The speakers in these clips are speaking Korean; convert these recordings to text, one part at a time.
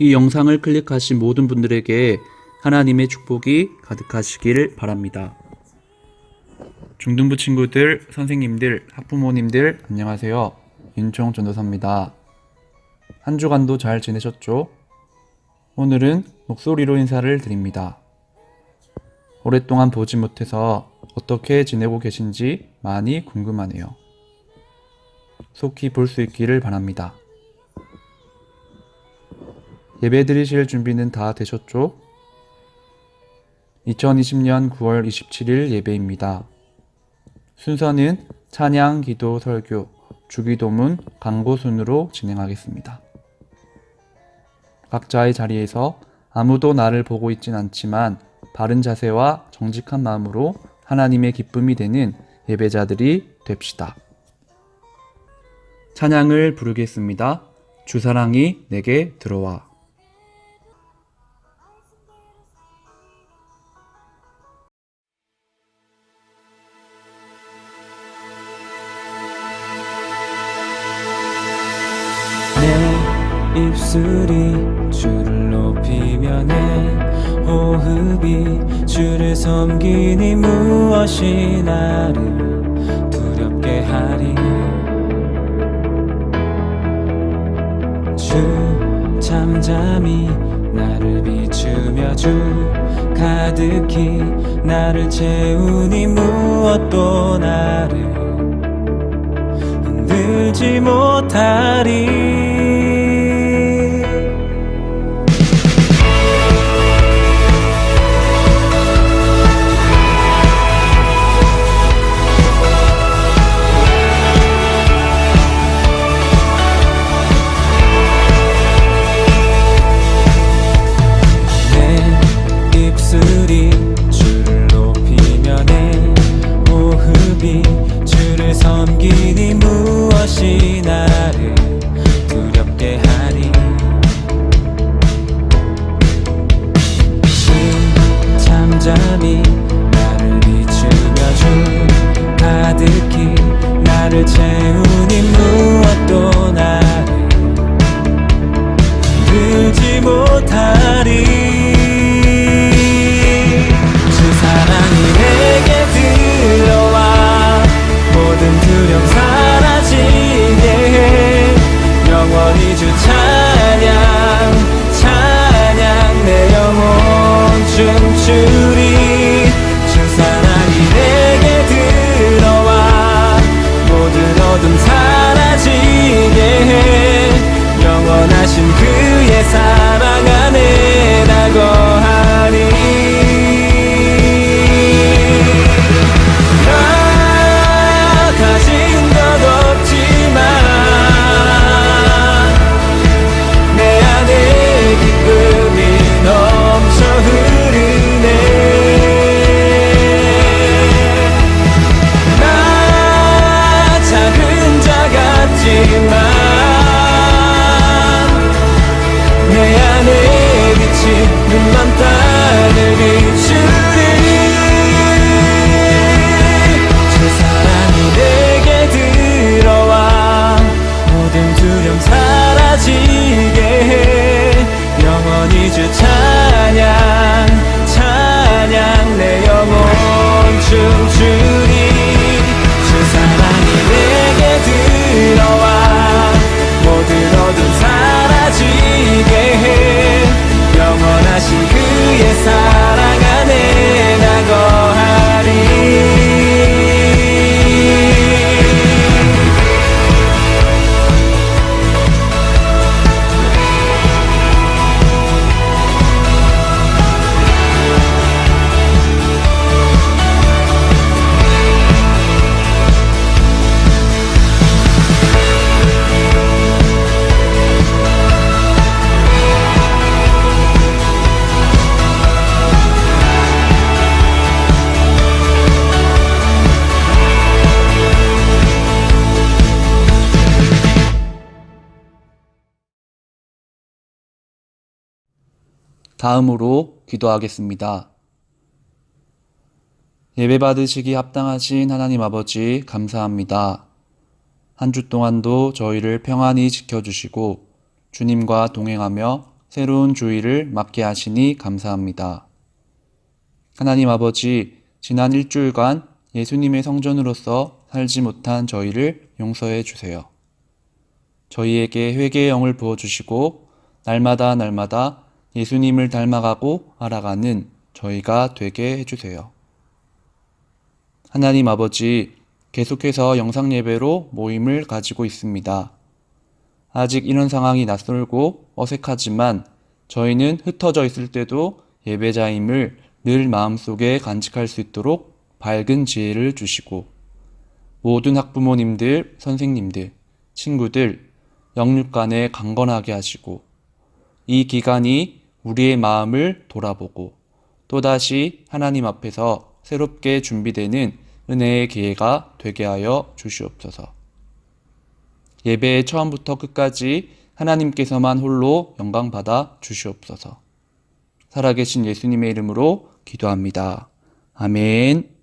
이 영상을 클릭하신 모든 분들에게 하나님의 축복이 가득하시길 바랍니다. 중등부 친구들, 선생님들, 학부모님들 안녕하세요. 윤총 전도사입니다. 한 주간도 잘 지내셨죠? 오늘은 목소리로 인사를 드립니다. 오랫동안 보지 못해서 어떻게 지내고 계신지 많이 궁금하네요. 속히 볼 수 있기를 바랍니다. 예배 드리실 준비는 다 되셨죠? 2020년 9월 27일 예배입니다. 순서는 찬양, 기도, 설교, 주기도문, 강고 순으로 진행하겠습니다. 각자의 자리에서 아무도 나를 보고 있진 않지만 바른 자세와 정직한 마음으로 하나님의 기쁨이 되는 예배자들이 됩시다. 찬양을 부르겠습니다. 주사랑이 내게 들어와. 내 입술이 주를 높이며 내 호흡이 주를 섬기니 무엇이 나를 두렵게 하리. 주 잠잠히 나를 비추며 주 가득히 나를 채우니 무엇도 나를 흔들지 못하리. 입술이 주를 높이며 내 호흡이 주를 섬기니 무엇이 나를 두렵게 하리. 주 잠잠히 나를 비추며 주 가득히 나를 채우니 무엇도 나를 들지 못하리. 사랑이 내게 들어와 모든 두려움 사라지게 해. 영원히 주 찬양 찬양 내 영혼 춤추리. 주 사랑이 내게 들어와 모든 어둠 사라지게 해. 영원하신 그의 사랑 안에 나 거하리. 내 안에 비친 눈만 따를 비추리. 주 사랑이 내게 들어와 모든 두려움 사라지게 해. 영원히 주 찬양 찬양 내 영혼 춤추리. 주 사랑이 내게 들어와 모든 어둠 사라지게 해. 영원하신 그의 사랑 안에 나 거하리. 다음으로 기도하겠습니다. 예배 받으시기 합당하신 하나님 아버지 감사합니다. 한 주 동안도 저희를 평안히 지켜주시고 주님과 동행하며 새로운 주일을 맞게 하시니 감사합니다. 하나님 아버지, 지난 일주일간 예수님의 성전으로서 살지 못한 저희를 용서해 주세요. 저희에게 회개의 영을 부어주시고 날마다 예수님을 닮아가고 알아가는 저희가 되게 해주세요. 하나님 아버지, 계속해서 영상 예배로 모임을 가지고 있습니다. 아직 이런 상황이 낯설고 어색하지만 저희는 흩어져 있을 때도 예배자임을 늘 마음속에 간직할 수 있도록 밝은 지혜를 주시고 모든 학부모님들, 선생님들, 친구들, 영육간에 강건하게 하시고 이 기간이 우리의 마음을 돌아보고 또다시 하나님 앞에서 새롭게 준비되는 은혜의 기회가 되게 하여 주시옵소서. 예배의 처음부터 끝까지 하나님께서만 홀로 영광받아 주시옵소서. 살아계신 예수님의 이름으로 기도합니다. 아멘.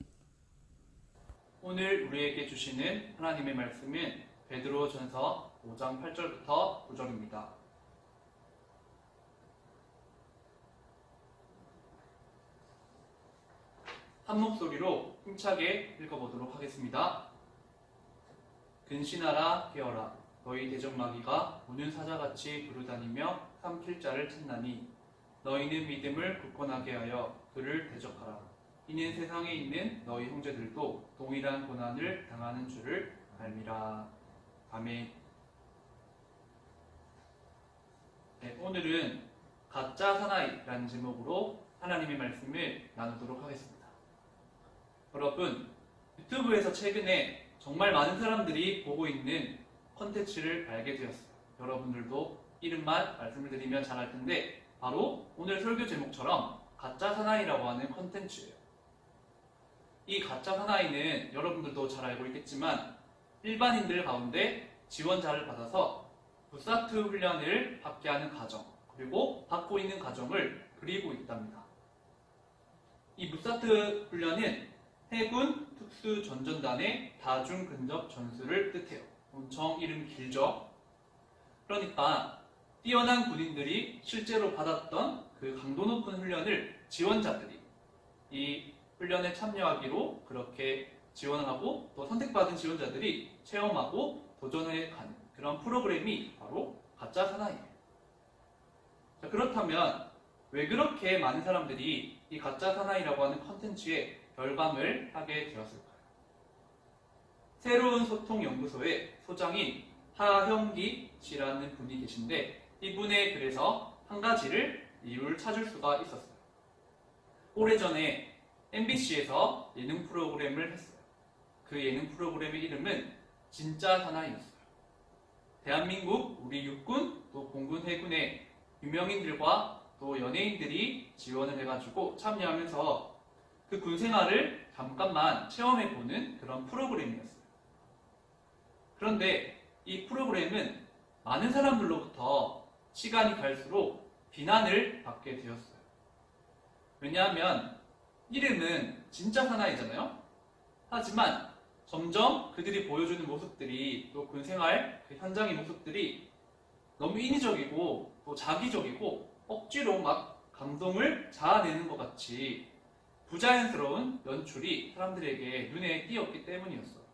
오늘 우리에게 주시는 하나님의 말씀은 베드로전서 5장 8절부터 9절입니다. 한 목소리로 힘차게 읽어보도록 하겠습니다. 근신하라 깨어라 너희 대적마귀가 우는 사자같이 두루다니며 삼킬 자를 찾나니 너희는 믿음을 굳건하게 하여 그를 대적하라. 이는 세상에 있는 너희 형제들도 동일한 고난을 당하는 줄을 알미라. 아멘. 네, 오늘은 가짜 사나이라는 제목으로 하나님의 말씀을 나누도록 하겠습니다. 여러분, 유튜브에서 최근에 정말 많은 사람들이 보고 있는 컨텐츠를 알게 되었어요. 여러분들도 이름만 말씀을 드리면 잘 알 텐데 바로 오늘 설교 제목처럼 가짜 사나이라고 하는 컨텐츠예요. 이 가짜 사나이는 여러분들도 잘 알고 있겠지만 일반인들 가운데 지원자를 받아서 부사트 훈련을 받게 하는 가정, 그리고 받고 있는 가정을 그리고 있답니다. 이 무사트 훈련은 해군 특수전전단의 다중근접 전술을 뜻해요. 엄청 이름 길죠? 그러니까 뛰어난 군인들이 실제로 받았던 그 강도 높은 훈련을 지원자들이 이 훈련에 참여하기로 그렇게 지원을 하고 또 선택받은 지원자들이 체험하고 도전해 가는 그런 프로그램이 바로 가짜 사나이예요. 자, 그렇다면 왜 그렇게 많은 사람들이 이 가짜 사나이라고 하는 컨텐츠에 열광을 하게 되었을까요? 새로운 소통연구소의 소장인 하형기 씨라는 분이 계신데 이분의 글에서 한 가지를 이유를 찾을 수가 있었어요. 오래전에 MBC에서 예능 프로그램을 했어요. 그 예능 프로그램의 이름은 진짜 사나이였어요. 대한민국 우리 육군 또 공군 해군의 유명인들과 또 연예인들이 지원을 해가지고 참여하면서 그 군생활을 잠깐만 체험해보는 그런 프로그램이었어요. 그런데 이 프로그램은 많은 사람들로부터 시간이 갈수록 비난을 받게 되었어요. 왜냐하면 이름은 진짜 사나이잖아요. 하지만 점점 그들이 보여주는 모습들이 또 군생활 그 현장의 모습들이 너무 인위적이고 또 자기적이고 억지로 막 감동을 자아내는 것 같이 부자연스러운 연출이 사람들에게 눈에 띄었기 때문이었어요.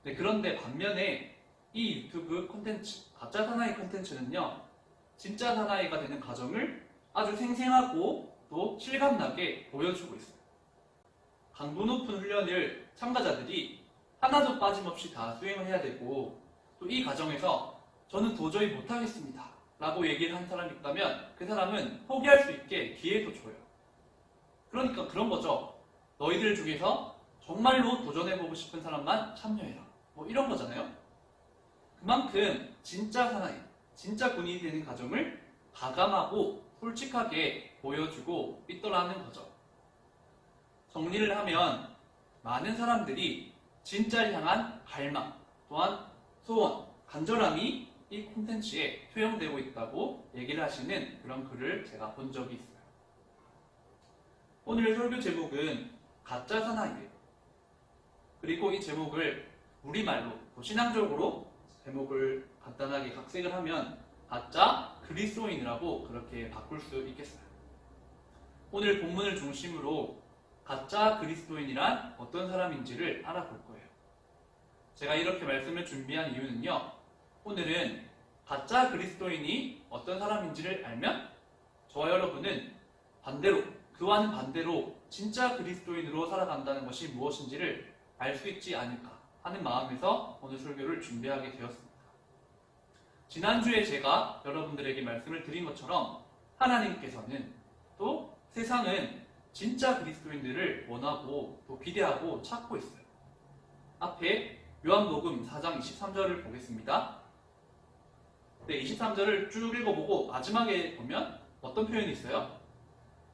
네, 그런데 반면에 이 유튜브 콘텐츠, 가짜 사나이 콘텐츠는요, 진짜 사나이가 되는 과정을 아주 생생하고 또 실감나게 보여주고 있어요. 강도 높은 훈련을 참가자들이 하나도 빠짐없이 다 수행을 해야 되고 또 이 과정에서 저는 도저히 못하겠습니다 라고 얘기를 한 사람이 있다면 그 사람은 포기할 수 있게 기회도 줘요. 그러니까 그런 거죠. 너희들 중에서 정말로 도전해보고 싶은 사람만 참여해라. 뭐 이런 거잖아요. 그만큼 진짜 사나이, 진짜 군인이 되는 과정을 가감하고 솔직하게 보여주고 있더라는 거죠. 정리를 하면 많은 사람들이 진짜를 향한 갈망, 또한 소원, 간절함이 이 콘텐츠에 투영되고 있다고 얘기를 하시는 그런 글을 제가 본 적이 있어요. 오늘 설교 제목은 가짜 사나이예요. 그리고 이 제목을 우리말로 신앙적으로 제목을 간단하게 각색을 하면 가짜 그리스도인이라고 그렇게 바꿀 수 있겠어요. 오늘 본문을 중심으로 가짜 그리스도인이란 어떤 사람인지를 알아볼 거예요. 제가 이렇게 말씀을 준비한 이유는요. 오늘은 가짜 그리스도인이 어떤 사람인지를 알면 저와 여러분은 반대로, 그와는 반대로 진짜 그리스도인으로 살아간다는 것이 무엇인지를 알 수 있지 않을까 하는 마음에서 오늘 설교를 준비하게 되었습니다. 지난주에 제가 여러분들에게 말씀을 드린 것처럼 하나님께서는 또 세상은 진짜 그리스도인들을 원하고 또 기대하고 찾고 있어요. 앞에 요한복음 4장 23절을 보겠습니다. 네, 23절을 쭉 읽어보고 마지막에 보면 어떤 표현이 있어요?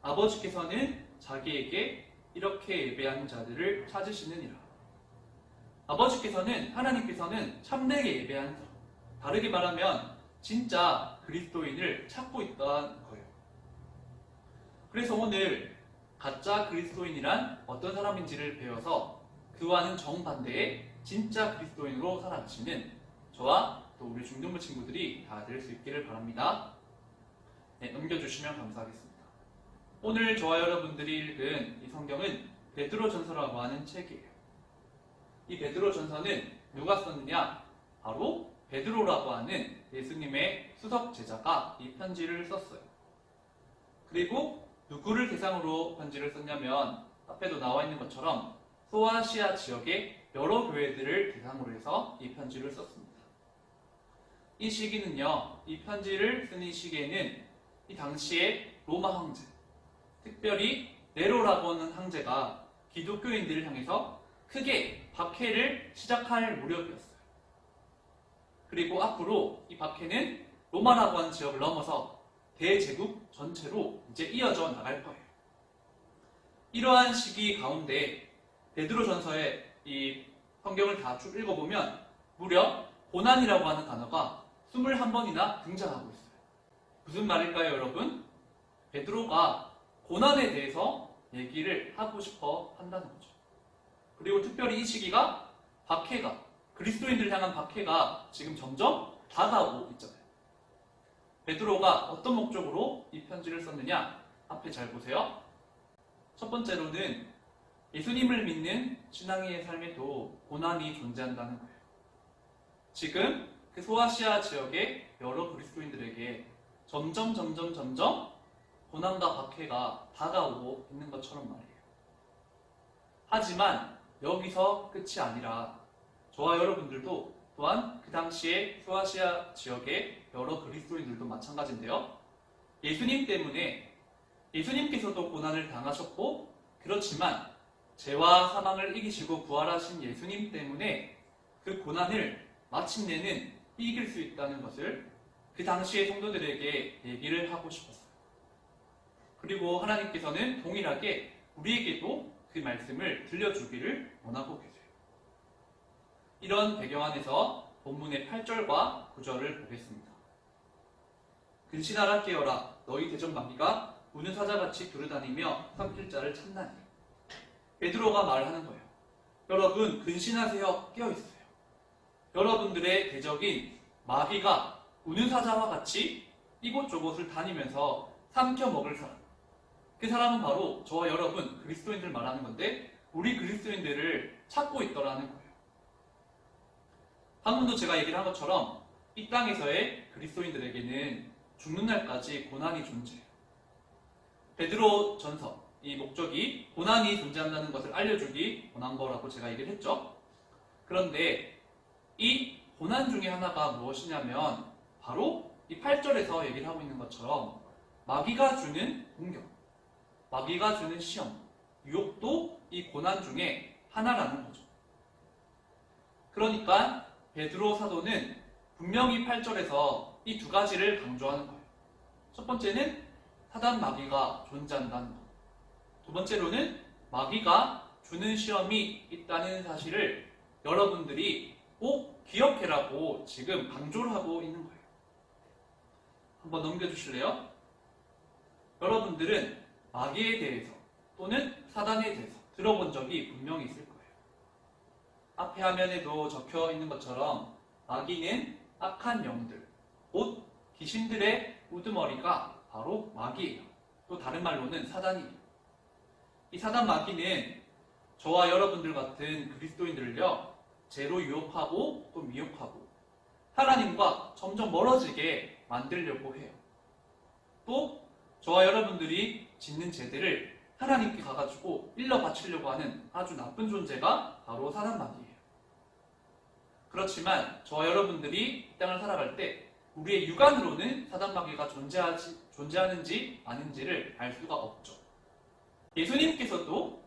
아버지께서는 자기에게 이렇게 예배하는 자들을 찾으시느니라. 아버지께서는, 하나님께서는 참되게 예배하는 자, 다르게 말하면 진짜 그리스도인을 찾고 있다는 거예요. 그래서 오늘 가짜 그리스도인이란 어떤 사람인지를 배워서 그와는 정반대의 진짜 그리스도인으로 살아가시는 저와 또 우리 중등부 친구들이 다 될 수 있기를 바랍니다. 네, 넘겨주시면 감사하겠습니다. 오늘 저와 여러분들이 읽은 이 성경은 베드로전서라고 하는 책이에요. 이 베드로전서는 누가 썼느냐? 바로 베드로라고 하는 예수님의 수석 제자가 이 편지를 썼어요. 그리고 누구를 대상으로 편지를 썼냐면 앞에도 나와 있는 것처럼 소아시아 지역의 여러 교회들을 대상으로 해서 이 편지를 썼습니다. 이 시기는요, 이 편지를 쓴 이 시기에는 이 당시에 로마 황제, 특별히 네로라고 하는 황제가 기독교인들을 향해서 크게 박해를 시작할 무렵이었어요. 그리고 앞으로 이 박해는 로마라고 하는 지역을 넘어서 대제국 전체로 이제 이어져 나갈 거예요. 이러한 시기 가운데 베드로전서의 이 성경을 다 쭉 읽어보면 무려 고난이라고 하는 단어가 21번이나 등장하고 있어요. 무슨 말일까요, 여러분? 베드로가 고난에 대해서 얘기를 하고 싶어 한다는 거죠. 그리고 특별히 이 시기가 박해가, 그리스도인들을 향한 박해가 지금 점점 다가오고 있잖아요. 베드로가 어떤 목적으로 이 편지를 썼느냐? 앞에 잘 보세요. 첫 번째로는 예수님을 믿는 신앙인의 삶에도 고난이 존재한다는 거예요. 지금 그 소아시아 지역의 여러 그리스도인들에게 점점 고난과 박해가 다가오고 있는 것처럼 말이에요. 하지만 여기서 끝이 아니라 저와 여러분들도 또한 그 당시에 소아시아 지역의 여러 그리스도인들도 마찬가지인데요. 예수님 때문에 예수님께서도 고난을 당하셨고, 그렇지만 죄와 사망을 이기시고 부활하신 예수님 때문에 그 고난을 마침내는 이길 수 있다는 것을 그 당시의 성도들에게 얘기를 하고 싶었어요. 그리고 하나님께서는 동일하게 우리에게도 그 말씀을 들려주기를 원하고 계세요. 이런 배경 안에서 본문의 8절과 9절을 보겠습니다. 근신하라 깨어라, 너희 대전 마귀가 우는 사자같이 두루다니며 삼킬 자를 찾나니. 베드로가 말하는 거예요. 여러분, 근신하세요. 깨어있어요. 여러분들의 대적인 마귀가 우는 사자와 같이 이곳저곳을 다니면서 삼켜 먹을 사람, 그 사람은 바로 저와 여러분 그리스도인들 말하는 건데, 우리 그리스도인들을 찾고 있더라는 거예요. 방금도 제가 얘기를 한 것처럼 이 땅에서의 그리스도인들에게는 죽는 날까지 고난이 존재해요. 베드로 전서, 이 목적이 고난이 존재한다는 것을 알려주기 원한 거라고 제가 얘기를 했죠. 그런데 이 고난 중에 하나가 무엇이냐면 바로 이 8절에서 얘기를 하고 있는 것처럼 마귀가 주는 공격, 마귀가 주는 시험, 유혹도 이 고난 중에 하나라는 거죠. 그러니까 베드로 사도는 분명히 8절에서 이 두 가지를 강조하는 거예요. 첫 번째는 사단 마귀가 존재한다는 것. 두 번째로는 마귀가 주는 시험이 있다는 사실을 여러분들이 꼭 기억해라고 지금 강조를 하고 있는 거예요. 한번 넘겨주실래요? 여러분들은 마귀에 대해서 또는 사단에 대해서 들어본 적이 분명히 있을 거예요. 앞에 화면에도 적혀 있는 것처럼 마귀는 악한 영들, 곧 귀신들의 우두머리가 바로 마귀예요. 또 다른 말로는 사단이에요. 이 사단 마귀는 저와 여러분들 같은 그리스도인들을요, 죄로 유혹하고 또 미혹하고 하나님과 점점 멀어지게 만들려고 해요. 또 저와 여러분들이 짓는 죄들을 하나님께 가가지고 일러 바치려고 하는 아주 나쁜 존재가 바로 사단 마귀예요. 그렇지만 저와 여러분들이 이 땅을 살아갈 때 우리의 육안으로는 사단 마귀가 존재하는지 아닌지를 알 수가 없죠. 예수님께서도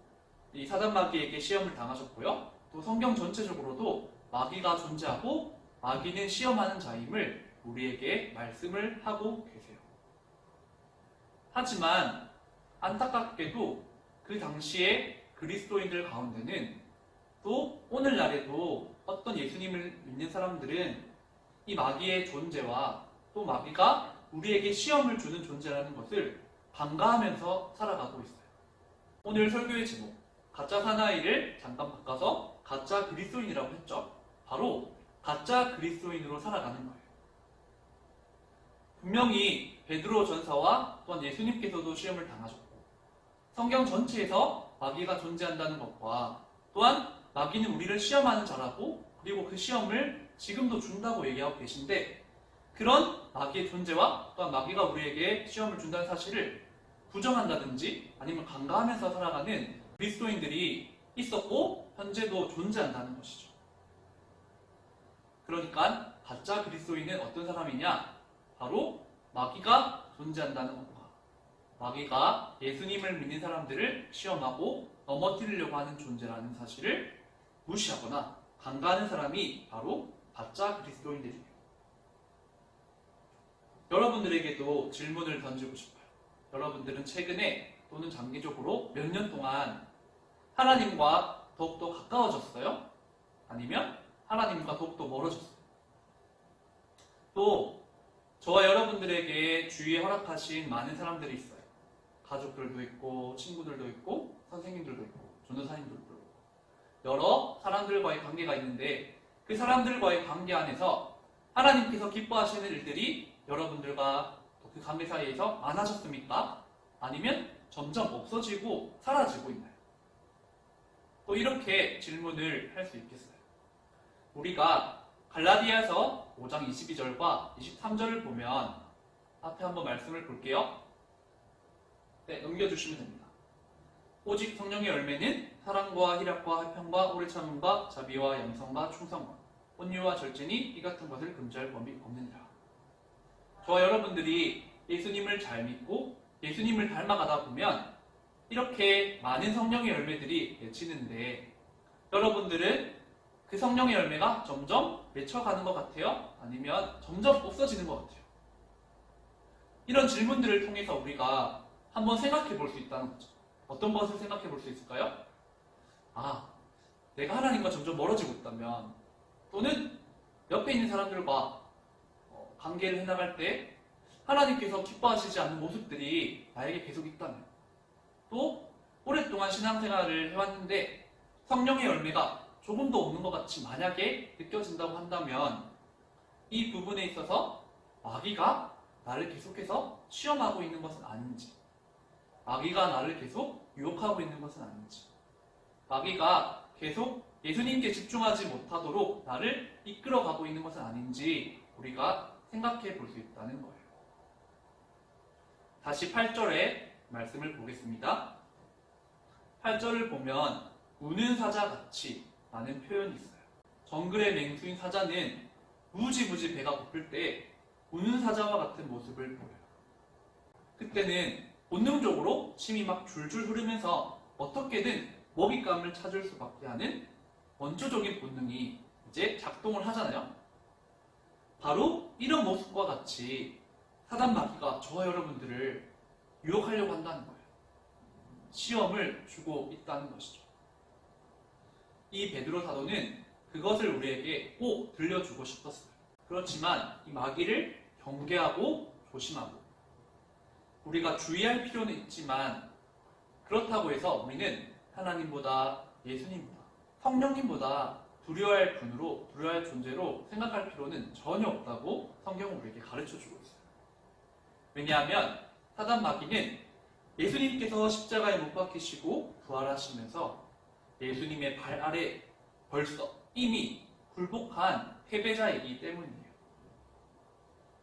이 사단 마귀에게 시험을 당하셨고요. 또 성경 전체적으로도 마귀가 존재하고 마귀는 시험하는 자임을 우리에게 말씀을 하고 계세요. 하지만 안타깝게도 그 당시에 그리스도인들 가운데는 또 오늘날에도 어떤 예수님을 믿는 사람들은 이 마귀의 존재와 또 마귀가 우리에게 시험을 주는 존재라는 것을 반가하면서 살아가고 있어요. 오늘 설교의 제목, 가짜 사나이를 잠깐 바꿔서 가짜 그리스도인이라고 했죠. 바로 가짜 그리스도인으로 살아가는 거예요. 분명히 베드로 전서와 또한 예수님께서도 시험을 당하셨고 성경 전체에서 마귀가 존재한다는 것과 또한 마귀는 우리를 시험하는 자라고 그리고 그 시험을 지금도 준다고 얘기하고 계신데 그런 마귀의 존재와 또한 마귀가 우리에게 시험을 준다는 사실을 부정한다든지 아니면 간과하면서 살아가는 그리스도인들이 있었고 현재도 존재한다는 것이죠. 그러니까 가짜 그리스도인은 어떤 사람이냐? 바로 마귀가 존재한다는 것과 마귀가 예수님을 믿는 사람들을 시험하고 넘어뜨리려고 하는 존재라는 사실을 무시하거나 간과하는 사람이 바로 가짜 그리스도인들이에요. 여러분들에게도 질문을 던지고 싶어요. 여러분들은 최근에 또는 장기적으로 몇 년 동안 하나님과 더욱더 가까워졌어요? 아니면 하나님과 더욱더 멀어졌어요? 또 저와 여러분들에게 주위에 허락하신 많은 사람들이 있어요. 가족들도 있고 친구들도 있고 선생님들도 있고 전도사님들도 있고 여러 사람들과의 관계가 있는데 그 사람들과의 관계 안에서 하나님께서 기뻐하시는 일들이 여러분들과 그 관계 사이에서 많아졌습니까? 아니면 점점 없어지고 사라지고 있나요? 또 이렇게 질문을 할 수 있겠어요. 우리가 갈라디아서 5장 22절과 23절을 보면 앞에 한번 말씀을 볼게요. 네, 넘겨주시면 됩니다. 오직 성령의 열매는 사랑과 희락과 화평과 오래 참음과 자비와 양성과 충성과 온유와 절제니 이 같은 것을 금지할 법이 없느니라. 저와 여러분들이 예수님을 잘 믿고 예수님을 닮아가다 보면 이렇게 많은 성령의 열매들이 맺히는데 여러분들은 그 성령의 열매가 점점 맺혀가는 것 같아요? 아니면 점점 없어지는 것 같아요? 이런 질문들을 통해서 우리가 한번 생각해 볼 수 있다는 거죠. 어떤 것을 생각해 볼 수 있을까요? 내가 하나님과 점점 멀어지고 있다면 또는 옆에 있는 사람들과 관계를 해나갈 때 하나님께서 기뻐하시지 않는 모습들이 나에게 계속 있다면 또 오랫동안 신앙생활을 해왔는데 성령의 열매가 조금도 없는 것 같이 만약에 느껴진다고 한다면 이 부분에 있어서 마귀가 나를 계속해서 시험하고 있는 것은 아닌지 마귀가 나를 계속 유혹하고 있는 것은 아닌지 마귀가 계속 예수님께 집중하지 못하도록 나를 이끌어가고 있는 것은 아닌지 우리가 생각해 볼 수 있다는 거예요. 다시 8절의 말씀을 보겠습니다. 8절을 보면 우는 사자같이 라는 표현이 있어요. 정글의 맹수인 사자는 무지무지 배가 고플 때 우는 사자와 같은 모습을 보여요. 그때는 본능적으로 침이 막 줄줄 흐르면서 어떻게든 먹잇감을 찾을 수밖에 하는 원초적인 본능이 이제 작동을 하잖아요. 바로 이런 모습과 같이 사단 마귀가 저와 여러분들을 유혹하려고 한다는 거예요. 시험을 주고 있다는 것이죠. 이 베드로 사도는 그것을 우리에게 꼭 들려주고 싶었어요. 그렇지만 이 마귀를 경계하고 조심하고 우리가 주의할 필요는 있지만 그렇다고 해서 우리는 하나님보다 예수님보다 성령님보다 두려워할 분으로 두려워할 존재로 생각할 필요는 전혀 없다고 성경은 우리에게 가르쳐주고 있어요. 왜냐하면 사단 마귀는 예수님께서 십자가에 못 박히시고 부활하시면서 예수님의 발 아래 벌써 이미 굴복한 패배자이기 때문이에요.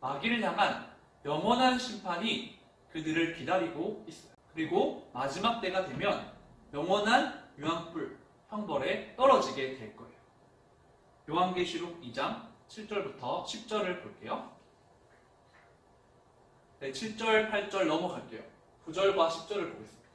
마귀를 향한 영원한 심판이 그들을 기다리고 있어요. 그리고 마지막 때가 되면 영원한 유황불 형벌에 떨어지게 될 거예요. 요한계시록 2장 7절부터 10절을 볼게요. 네, 7절, 8절 넘어갈게요. 9절과 10절을 보겠습니다.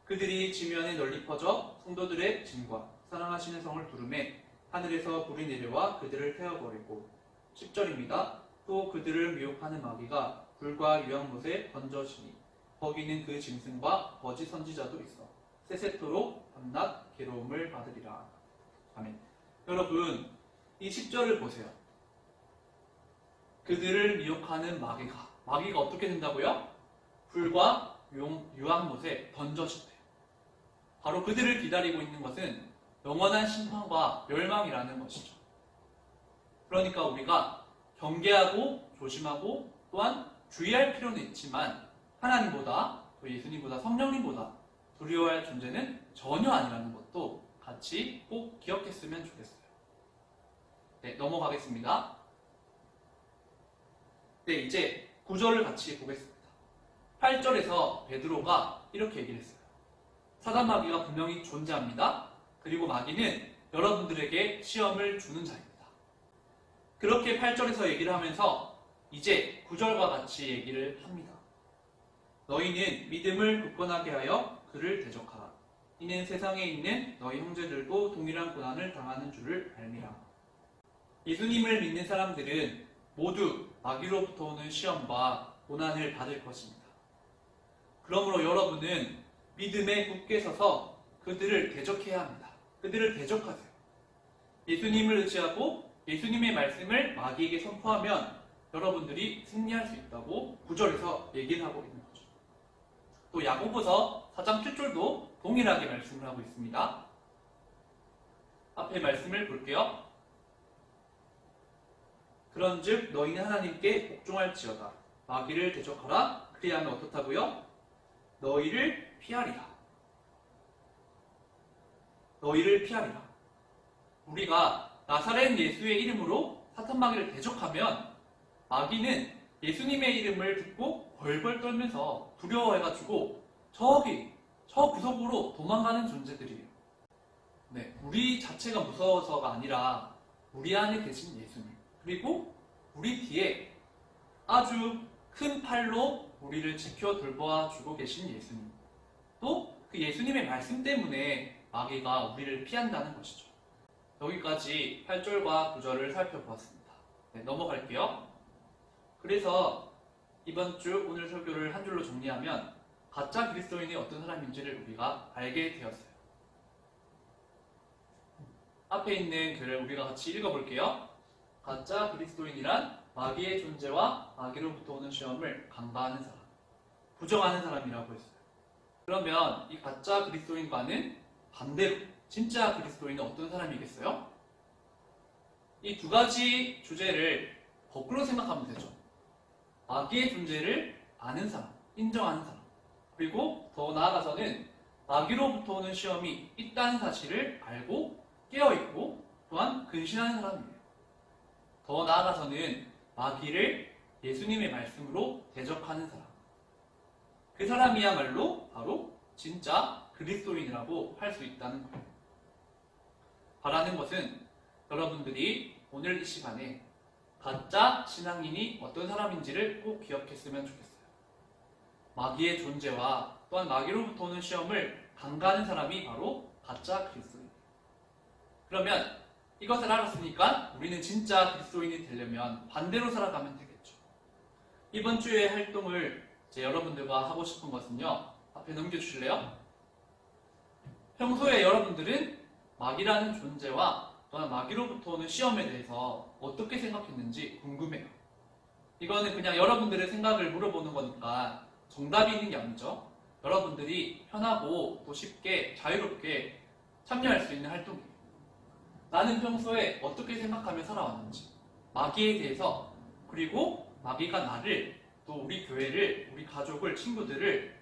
그들이 지면에 널리 퍼져 성도들의 짐과 사랑하시는 성을 부르매 하늘에서 불이 내려와 그들을 태워버리고 10절입니다. 또 그들을 미혹하는 마귀가 불과 유황못에 던져지니 거기는 그 짐승과 거짓 선지자도 있어 세세토록 밤낮 괴로움을 받으리라. 아멘. 여러분, 이 10절을 보세요. 그들을 미혹하는 마귀가 어떻게 된다고요? 불과 유황못에 던져진대요. 바로 그들을 기다리고 있는 것은 영원한 심판과 멸망이라는 것이죠. 그러니까 우리가 경계하고 조심하고 또한 주의할 필요는 있지만 하나님보다 또 예수님보다 성령님보다 두려워할 존재는 전혀 아니라는 것도 같이 꼭 기억했으면 좋겠어요. 네, 넘어가겠습니다. 네, 이제 9절을 같이 보겠습니다. 8절에서 베드로가 이렇게 얘기를 했어요. 사단 마귀가 분명히 존재합니다. 그리고 마귀는 여러분들에게 시험을 주는 자입니다. 그렇게 8절에서 얘기를 하면서 이제 9절과 같이 얘기를 합니다. 너희는 믿음을 굳건하게 하여 그를 대적하라. 이는 세상에 있는 너희 형제들도 동일한 고난을 당하는 줄을 알미라. 예수님을 믿는 사람들은 모두 마귀로부터 오는 시험과 고난을 받을 것입니다. 그러므로 여러분은 믿음에 굳게 서서 그들을 대적해야 합니다. 그들을 대적하세요. 예수님을 의지하고 예수님의 말씀을 마귀에게 선포하면 여러분들이 승리할 수 있다고 9절에서 얘기를 하고 있는 거죠. 또 야고보서 4장 7절도 동일하게 말씀을 하고 있습니다. 앞에 말씀을 볼게요. 그런즉 너희는 하나님께 복종할지어다. 마귀를 대적하라. 그리하면 어떻다고요? 너희를 피하리라. 너희를 피하리라. 우리가 나사렛 예수의 이름으로 사탄 마귀를 대적하면 마귀는 예수님의 이름을 듣고 벌벌 떨면서 두려워해가지고 저 구석으로 도망가는 존재들이에요. 네, 우리 자체가 무서워서가 아니라 우리 안에 계신 예수님, 그리고 우리 뒤에 아주 큰 팔로 우리를 지켜 돌보아 주고 계신 예수님, 또 그 예수님의 말씀 때문에 마귀가 우리를 피한다는 것이죠. 여기까지 8절과 9절을 살펴보았습니다. 네, 넘어갈게요. 그래서 이번 주 오늘 설교를 한 줄로 정리하면 가짜 그리스도인이 어떤 사람인지를 우리가 알게 되었어요. 앞에 있는 글을 우리가 같이 읽어볼게요. 가짜 그리스도인이란 마귀의 존재와 마귀로부터 오는 시험을 간과하는 사람, 부정하는 사람이라고 했어요. 그러면 이 가짜 그리스도인과는 반대로 진짜 그리스도인은 어떤 사람이겠어요? 이 두 가지 주제를 거꾸로 생각하면 되죠. 마귀의 존재를 아는 사람, 인정하는 사람, 그리고 더 나아가서는 마귀로부터 오는 시험이 있다는 사실을 알고 깨어있고 또한 근신하는 사람이에요. 더 나아가서는 마귀를 예수님의 말씀으로 대적하는 사람, 그 사람이야말로 바로 진짜 그리스도인이라고 할 수 있다는 거예요. 바라는 것은 여러분들이 오늘 이 시간에 가짜 신앙인이 어떤 사람인지를 꼭 기억했으면 좋겠어요. 마귀의 존재와 또한 마귀로부터 오는 시험을 간과하는 사람이 바로 가짜 그리스도인. 그러면 이것을 알았으니까 우리는 진짜 그리스도인이 되려면 반대로 살아가면 되겠죠. 이번 주의 활동을 여러분들과 하고 싶은 것은요, 앞에 넘겨주실래요? 평소에 여러분들은 마귀라는 존재와 또한 마귀로부터 오는 시험에 대해서 어떻게 생각했는지 궁금해요. 이거는 그냥 여러분들의 생각을 물어보는 거니까 정답이 있는 게 아니죠. 여러분들이 편하고 또 쉽게 자유롭게 참여할 수 있는 활동이에요. 나는 평소에 어떻게 생각하며 살아왔는지, 마귀에 대해서, 그리고 마귀가 나를, 또 우리 교회를, 우리 가족을, 친구들을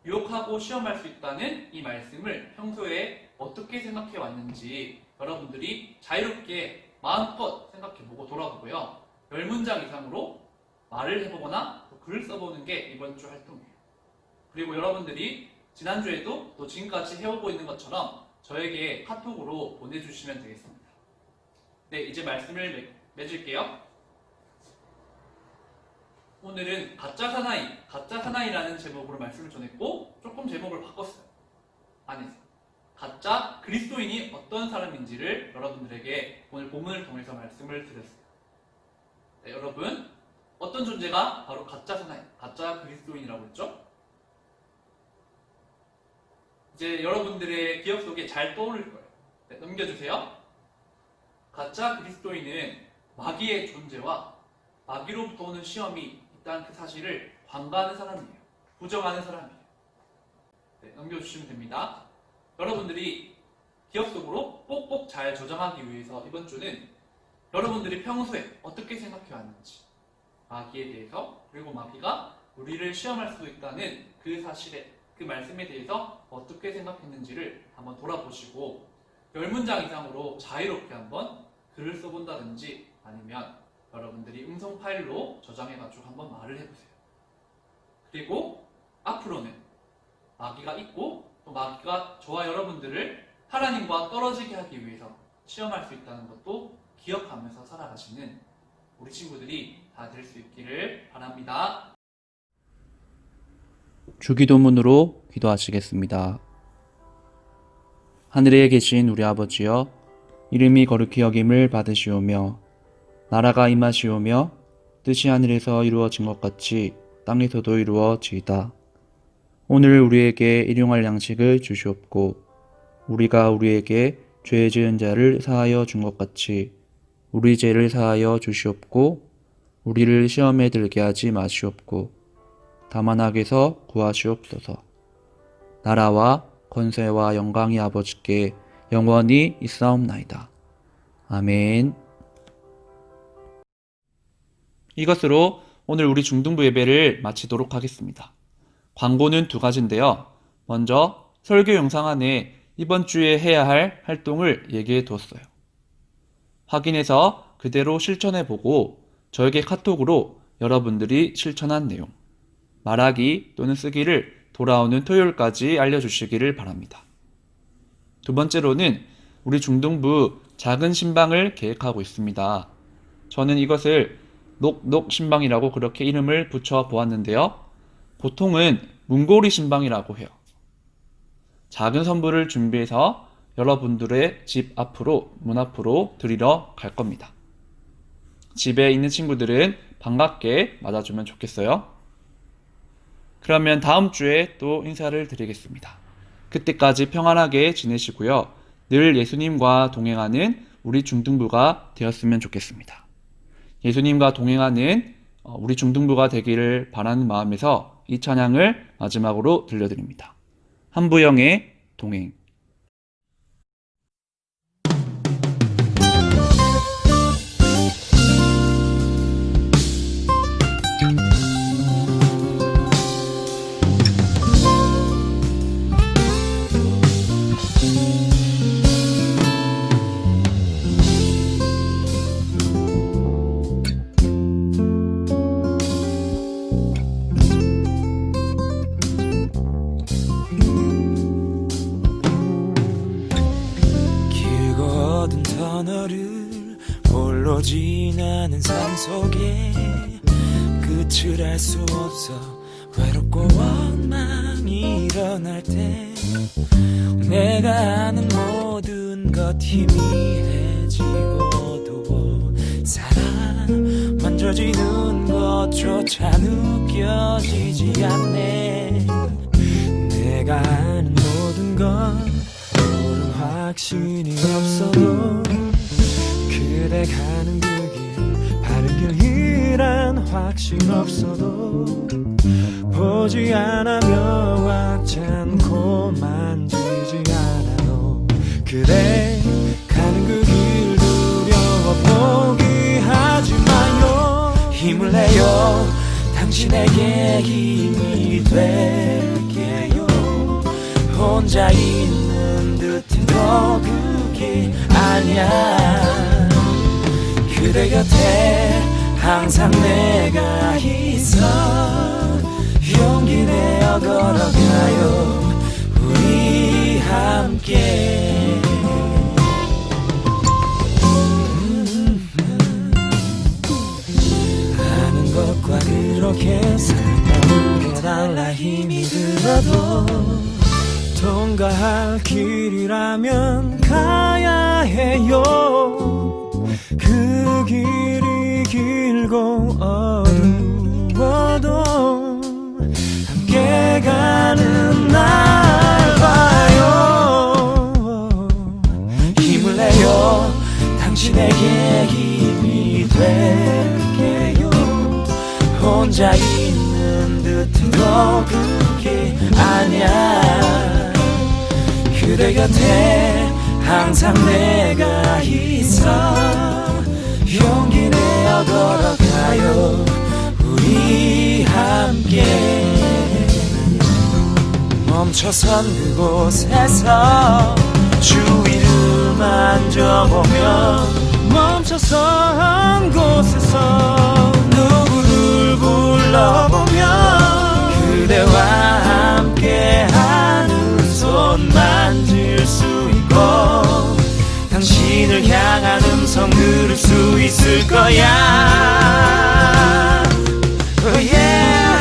유혹하고 시험할 수 있다는 이 말씀을 평소에 어떻게 생각해 왔는지 여러분들이 자유롭게 마음껏 생각해보고 돌아보고요. 10문장 이상으로 말을 해보거나 또 글을 써보는 게 이번 주 활동이에요. 그리고 여러분들이 지난주에도 또 지금까지 해오고 있는 것처럼 저에게 카톡으로 보내주시면 되겠습니다. 네, 이제 말씀을 맺을게요. 오늘은 가짜 사나이라는 제목으로 말씀을 전했고 조금 제목을 바꿨어요. 안에서 가짜 그리스도인이 어떤 사람인지를 여러분들에게 오늘 본문을 통해서 말씀을 드렸어요. 네, 여러분 어떤 존재가 바로 가짜 사나이, 가짜 그리스도인이라고 했죠? 이제 여러분들의 기억 속에 잘 떠오를 거예요. 네, 넘겨주세요. 가짜 그리스도인은 마귀의 존재와 마귀로부터 오는 시험이 있다는 그 사실을 관가하는 사람이에요. 부정하는 사람이에요. 네, 넘겨주시면 됩니다. 여러분들이 기억 속으로 꼭꼭 잘 저장하기 위해서 이번 주는 여러분들이 평소에 어떻게 생각해 왔는지, 마귀에 대해서, 그리고 마귀가 우리를 시험할 수도 있다는 그 사실에, 그 말씀에 대해서 어떻게 생각했는지를 한번 돌아보시고 10문장 이상으로 자유롭게 한번 글을 써본다든지 아니면 여러분들이 음성 파일로 저장해가지고 한번 말을 해보세요. 그리고 앞으로는 마귀가 있고 또 마귀가 저와 여러분들을 하나님과 떨어지게 하기 위해서 시험할 수 있다는 것도 기억하면서 살아가시는 우리 친구들이 다 될 수 있기를 바랍니다. 주기도문으로 기도하시겠습니다. 하늘에 계신 우리 아버지여, 이름이 거룩히 여김을 받으시오며 나라가 임하시오며 뜻이 하늘에서 이루어진 것 같이 땅에서도 이루어지이다. 오늘 우리에게 일용할 양식을 주시옵고 우리가 우리에게 죄 지은 자를 사하여 준 것 같이 우리 죄를 사하여 주시옵고 우리를 시험에 들게 하지 마시옵고 다만 악에서 구하시옵소서. 나라와 권세와 영광이 아버지께 영원히 있사옵나이다. 아멘. 이것으로 오늘 우리 중등부 예배를 마치도록 하겠습니다. 광고는 2가지인데요. 먼저 설교 영상 안에 이번 주에 해야 할 활동을 얘기해 두었어요. 확인해서 그대로 실천해보고 저에게 카톡으로 여러분들이 실천한 내용, 말하기 또는 쓰기를 돌아오는 토요일까지 알려주시기를 바랍니다. 2번째로는 우리 중등부 작은 신방을 계획하고 있습니다. 저는 이것을 녹녹 신방이라고 그렇게 이름을 붙여 보았는데요. 보통은 문고리 신방이라고 해요. 작은 선물을 준비해서 여러분들의 집 앞으로, 문 앞으로 드리러 갈 겁니다. 집에 있는 친구들은 반갑게 맞아주면 좋겠어요. 그러면 다음 주에 또 인사를 드리겠습니다. 그때까지 평안하게 지내시고요. 늘 예수님과 동행하는 우리 중등부가 되었으면 좋겠습니다. 예수님과 동행하는 우리 중등부가 되기를 바라는 마음에서 이 찬양을 마지막으로 들려드립니다. 한부영의 동행. 터널을 홀로 지나는 삶 속에 끝을 알 수 없어 외롭고 원망이 일어날 때 내가 아는 모든 것 희미해지고도 사랑 만져지는 것조차 느껴지지 않네. 내가 아는 모든 것 확신이 없어도 그대 가는 그 길 바른 길이란 확신 없어도 보지 않으며 왁찬고 만지지 않아도 그대 가는 그 길 두려워 포기하지 마요. 힘을 내요 당신에게 힘이 될게요. 혼자 있는 듯해도 그게 아니야. 그대 곁에 항상 내가 있어. 용기 내어 걸어가요 우리 함께. 아는 것과 그렇게 살아가는 게 달라. 힘이 들어도 통과할 길이라면 가야 해요. 그 길이 길고 어두워도 함께 가는 날 봐요. 힘을 내요. 당신에게 힘이 될게요. 혼자 있는 듯해도 그게 아니야. 그대 곁에 항상 내가 있어. 용기 내어 걸어가요 우리 함께. 멈춰선 그곳에서 주위를 만져보면 멈춰선 곳에서 누구를 불러보면 그대와 함께 하는 손 만질 수 있고 당신을 향한 음성 들을 수 있을 거야. Oh yeah,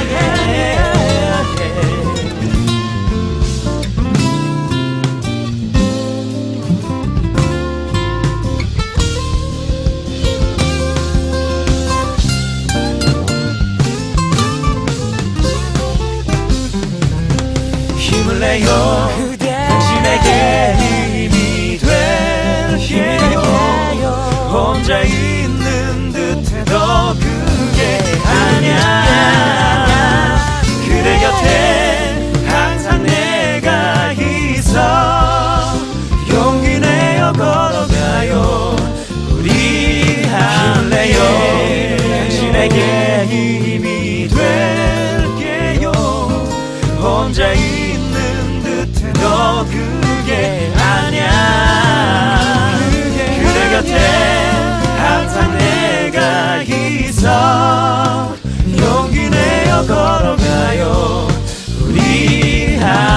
yeah, yeah. 힘을 내요. 당신에게 힘이 될게요. 혼자 있는 듯해도 그게 아니야. 그대 곁에 항상 내가 있어. 용기 내어 걸어가요 우리 함께. 당신에게 힘이 될게요. 혼자 있는 듯해도 그게 아니야. 그대 곁에 항상 내가 있어. 용기 내어 걸어가요 우리 함께.